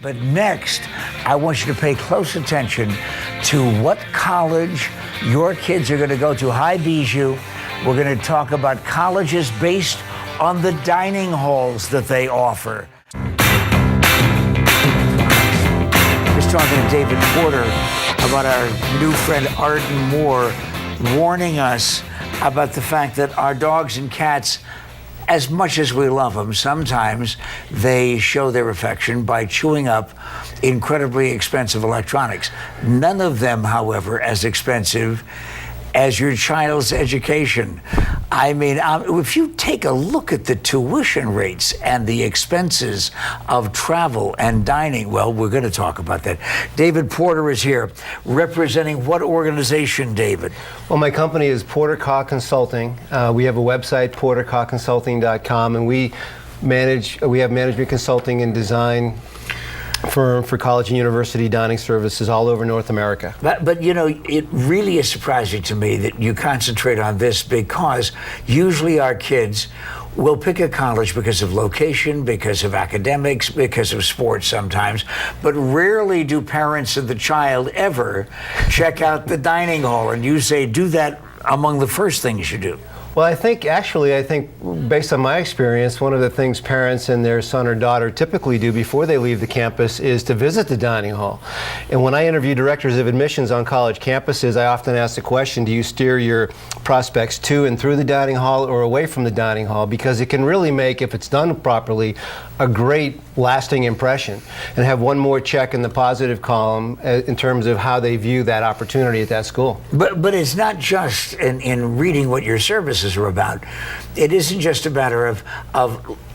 But next, I want you to pay close attention to what college your kids are going to go to. Hi, Bijou. We're going to talk about colleges based on the dining halls that they offer. Just talking to David Porter about our new friend Arden Moore, warning us about the fact that our dogs and cats, as much as we love them, sometimes they show their affection by chewing up incredibly expensive electronics. None of them, however, as expensive as your child's education. I mean, if you take a look at the tuition rates and the expenses of travel and dining, well, we're going to talk about that. David Porter is here, representing what organization, David? Well, my company is Porter KAZT Consulting. We have a website, porterkaztconsulting.com, and we have management consulting and design firm for college and university dining services all over North America. But you know, it really is surprising to me that you concentrate on this, because usually our kids will pick a college because of location, because of academics, because of sports sometimes, but rarely do parents of the child ever check out the dining hall. And you say do that among the first things you do. Well, I think based on my experience, one of the things parents and their son or daughter typically do before they leave the campus is to visit the dining hall. And when I interview directors of admissions on college campuses, I often ask the question, do you steer your prospects to and through the dining hall or away from the dining hall? Because it can really make, if it's done properly, a great lasting impression, and have one more check in the positive column in terms of how they view that opportunity at that school. But it's not just in reading what your services are about. It isn't just a matter of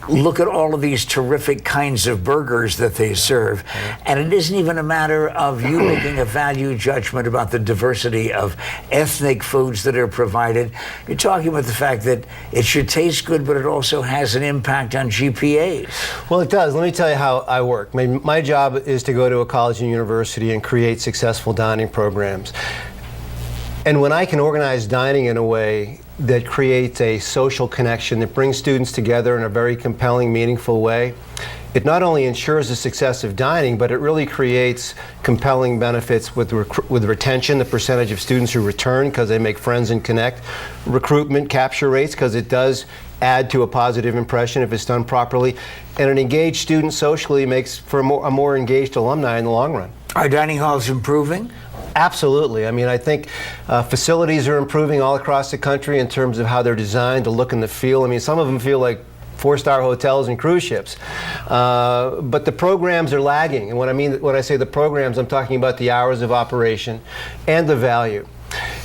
look at all of these terrific kinds of burgers that they serve. And it isn't even a matter of you making a value judgment about the diversity of ethnic foods that are provided. You're talking about the fact that it should taste good, but it also has an impact on GPAs. Well, it does. Let me tell you how I work. My job is to go to a college and university and create successful dining programs. And when I can organize dining in a way that creates a social connection that brings students together in a very compelling, meaningful way, it not only ensures the success of dining, but it really creates compelling benefits with retention, the percentage of students who return because they make friends and connect, recruitment, capture rates, because it does add to a positive impression if it's done properly, and an engaged student socially makes for a more engaged alumni in the long run. Are dining halls improving? Absolutely. I mean, I think facilities are improving all across the country in terms of how they're designed, the look and the feel. I mean, some of them feel like four-star hotels and cruise ships. But the programs are lagging. And when I say the programs, I'm talking about the hours of operation and the value.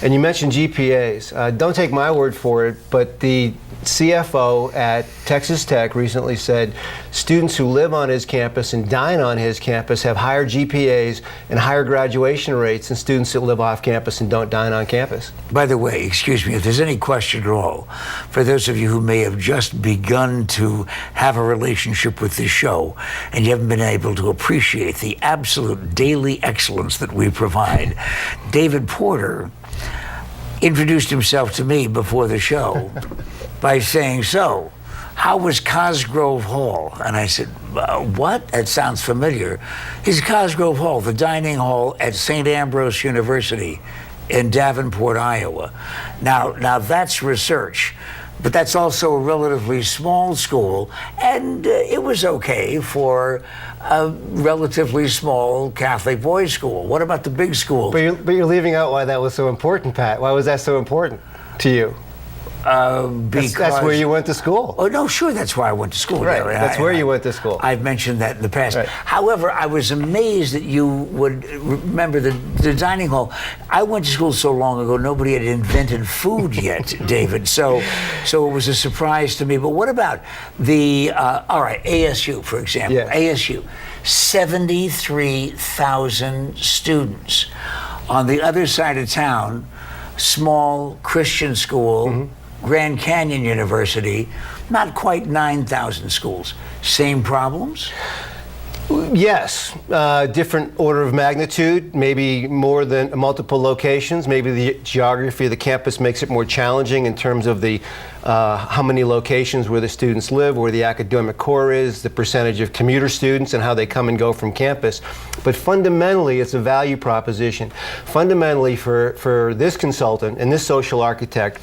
And you mentioned GPAs. Don't take my word for it, but the CFO at Texas Tech recently said students who live on his campus and dine on his campus have higher GPAs and higher graduation rates than students that live off campus and don't dine on campus. By the way, excuse me, if there's any question at all, for those of you who may have just begun to have a relationship with this show and you haven't been able to appreciate the absolute daily excellence that we provide, David Porter introduced himself to me before the show by saying, so, how was Cosgrove Hall? And I said, what? That sounds familiar. He said, Cosgrove Hall, the dining hall at St. Ambrose University in Davenport, Iowa. Now that's research, but that's also a relatively small school, and it was okay for a relatively small Catholic boys' school. What about the big schools? But you're leaving out why that was so important, Pat. Why was that so important to you? Because that's where you went to school. Oh, no, sure, that's where I went to school. Right, that's where you went to school. I've mentioned that in the past. Right. However, I was amazed that you would remember the dining hall. I went to school so long ago, nobody had invented food yet, David. So it was a surprise to me. But what about all right, ASU, for example. Yeah. ASU, 73,000 students. On the other side of town, small Christian school, mm-hmm. Grand Canyon University, not quite 9,000 schools. Same problems? Yes, different order of magnitude, maybe more than multiple locations. Maybe the geography of the campus makes it more challenging in terms of the how many locations where the students live, where the academic core is, the percentage of commuter students, and how they come and go from campus. But fundamentally, it's a value proposition. Fundamentally, for this consultant and this social architect,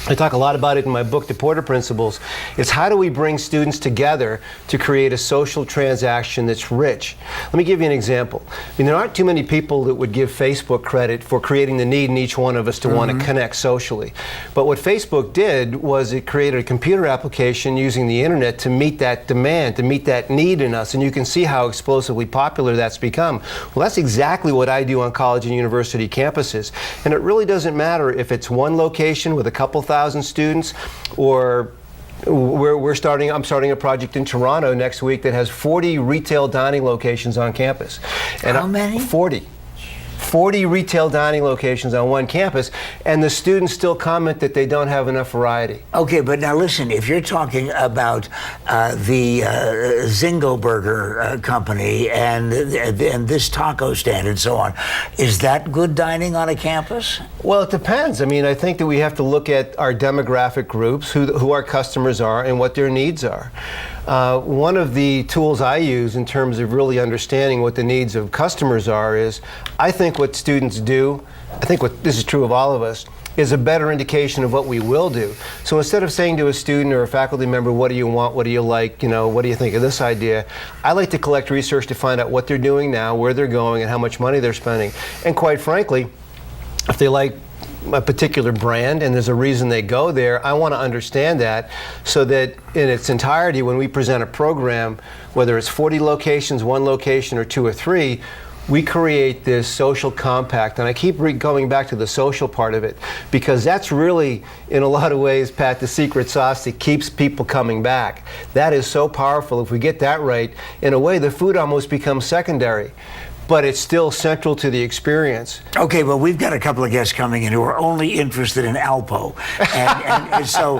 I talk a lot about it in my book, The Porter Principles. It's how do we bring students together to create a social transaction that's rich. Let me give you an example. I mean, there aren't too many people that would give Facebook credit for creating the need in each one of us to want to connect socially. But what Facebook did was it created a computer application using the internet to meet that demand, to meet that need in us. And you can see how explosively popular that's become. Well, that's exactly what I do on college and university campuses. And it really doesn't matter if it's one location with a couple thousand students, or I'm starting a project in Toronto next week that has 40 retail dining locations on campus. And how many? 40 retail dining locations on one campus, and the students still comment that they don't have enough variety. Okay, but now listen, if you're talking about the Zingo Burger Company and this taco stand and so on, is that good dining on a campus? Well, it depends. I mean, I think that we have to look at our demographic groups, who our customers are, and what their needs are. One of the tools I use in terms of really understanding what the needs of customers are is, I think what students do, I think what this is true of all of us, is a better indication of what we will do. So instead of saying to a student or a faculty member, what do you want, what do you like, what do you think of this idea, I like to collect research to find out what they're doing now, where they're going, and how much money they're spending. And quite frankly, if they like a particular brand and there's a reason they go there, I want to understand that, so that in its entirety, when we present a program, whether it's 40 locations, one location, or 2 or 3, we create this social compact. And I keep going back to the social part of it, because that's really, in a lot of ways, Pat, the secret sauce that keeps people coming back. That is so powerful. If we get that right, in a way, the food almost becomes secondary, but it's still central to the experience. Okay, well, we've got a couple of guests coming in who are only interested in Alpo. And so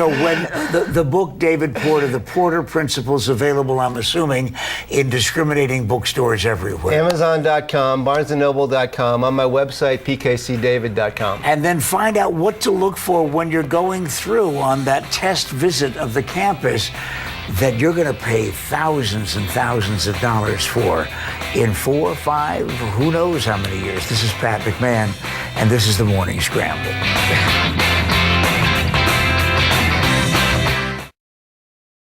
when the book, David Porter, The Porter Principles, available, I'm assuming, in discriminating bookstores everywhere. Amazon.com, BarnesandNoble.com, on my website, pkcdavid.com. And then find out what to look for when you're going through on that test visit of the campus that you're going to pay thousands and thousands of dollars for in 4 or 5, who knows how many years. This is Pat McMahon, and this is The Morning Scramble.